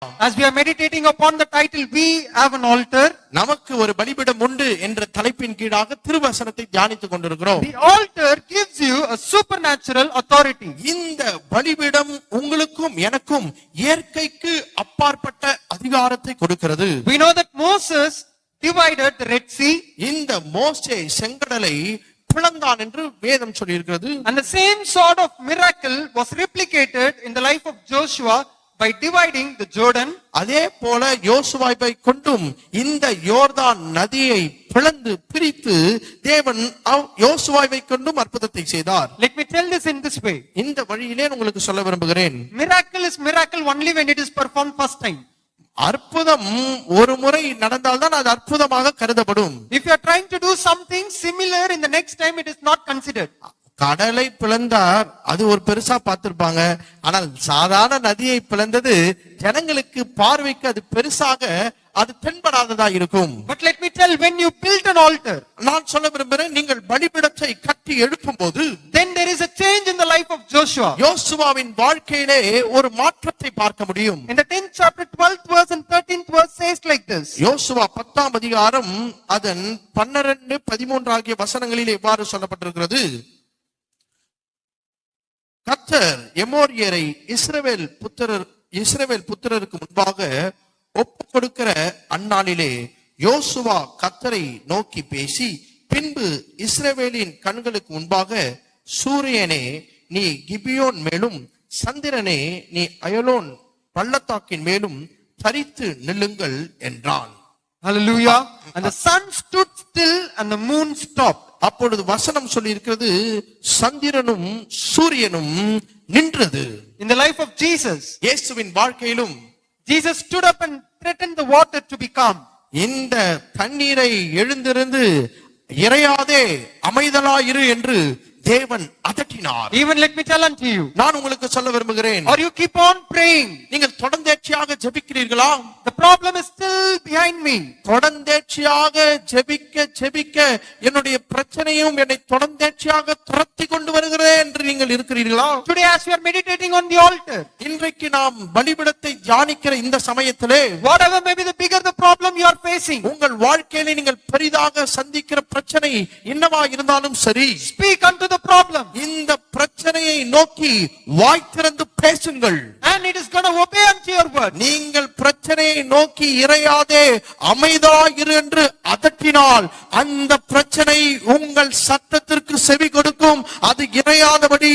As we are meditating upon the title, we have an altar. நமக்கு ஒரு பலிபீடம் உண்டு என்ற தலைப்பின் கீழாக திருவசனத்தை தியானித்துக் கொண்டிருக்கிறோம். The altar gives you a supernatural authority. இந்த பலிபீடம் உங்களுக்கும் எனக்கும் இயற்கைக்கு அப்பாற்பட்ட அதிகாரத்தை கொடுக்கிறது. We know that Moses divided the Red Sea. இந்த மோசே செங்கடலை பிளந்தான் என்று வேதம் சொல்லியிருக்கிறது. And the same sort of miracle was replicated in the life of Joshua by dividing the Jordan. அதே போல யோசுவாவை கொண்டும் இந்த யோர்தான் நதியை பிளந்து பிரித்து தேவன் யோசுவாவை கொண்டும் அற்புதத்தை செய்தார். Let me tell this in this way. இந்த வழியிலே உங்களுக்கு சொல்ல விரும்புகிறேன். Miracle is miracle only when it is performed first time. அற்புதம் ஒரு முறை நடந்தால்தான் அது அற்புதமாக கருதப்படும். If you are trying to do something similar in the next time, it is not considered. கடலை பிளந்தார், அது ஒரு பெருசா பார்த்திருப்பாங்க. ஆனால் சாதாரண நதியை பிளந்தது ஜனங்களுக்கு பார்வைக்கு அது பெருசாக அது தென்படாததா இருக்கும். But let me tell, when you build an altar, நான் சொல்ல விரும்புகிறேன், நீங்கள் பலிபீடத்தை கட்டி எழுப்பும் போது then there is a change in the life of Joshua. யோசுவாவின் வாழ்க்கையிலே ஒரு மாற்றத்தை பார்க்க முடியும். In the 10th chapter 12th verse and 13th verse says like this. யோசுவா 10ஆம் அதிகாரம் அதன் 12, 13 ஆகிய வசனங்களில் இவ்வாறு சொல்லப்பட்டிருக்கிறது. கர்த்தர் எமோரியரை இஸ்ரவேல் புத்திரருக்கு முன்பாக ஒப்பு கொடுக்கிற அந்நாளிலே யோசுவா கர்த்தரை நோக்கி பேசி, பின்பு இஸ்ரவேலின் கண்களுக்கு முன்பாக சூரியனே நீ கிபியோன் மேலும், சந்திரனே நீ அயலோன் பள்ளத்தாக்கின் மேலும் தரித்து நில்லுங்கள் என்றான். Hallelujah. And the sun stood still and the moon stopped. அப்பொழுது வசனம் சொல்லி இருக்கிறது, சந்திரனும் சூரியனும் நின்றது. In the life of Jesus, இயேசுவின் வாழ்க்கையிலும் Jesus stood up and threatened the water to be calm. இந்த தண்ணீரை எழுந்திருந்து இறையாதே அமைதலாயிரு என்று தேவன் அதட்டினார். Even let me tell unto you, நான் உங்களுக்கு சொல்ல விரும்புகிறேன், or you keep on praying, நீங்கள் தொடர்ந்தேர்ச்சியாக ஜெபிக்கிறீர்களா? the problem is still behind me. தொடர்ந்தேர்ச்சியாக ஜெபிக்க என்னுடைய பிரச்சனையும் என்னை தொடர்ந்தேர்ச்சியாக துரத்தி கொண்டு வருகிறதே என்று நீங்கள் இருக்கிறீர்களா? Today as we are meditating on the altar, இன்றைக்கு நாம் பலிபீடத்தை தியானிக்கிற இந்த சமயத்திலே, whatever may be the bigger the problem you are facing, உங்கள் வாழ்க்கையிலே நீங்கள் பெரிதாக சந்திக்கிற பிரச்சனை என்னவா இருந்தாலும் சரி, speak unto the problem. இந்த பிரச்சனையை நோக்கி வாய் திறந்து பேசுங்கள். And it is going to obey unto your word. நீங்கள் பிரச்சனையை நோக்கி இறையாதே அமைதலாயிரு என்று அதட்டினால் அந்த பிரச்சனை உங்கள் சத்தத்திற்கு செவி கொடுக்கும். அது இறையாதபடி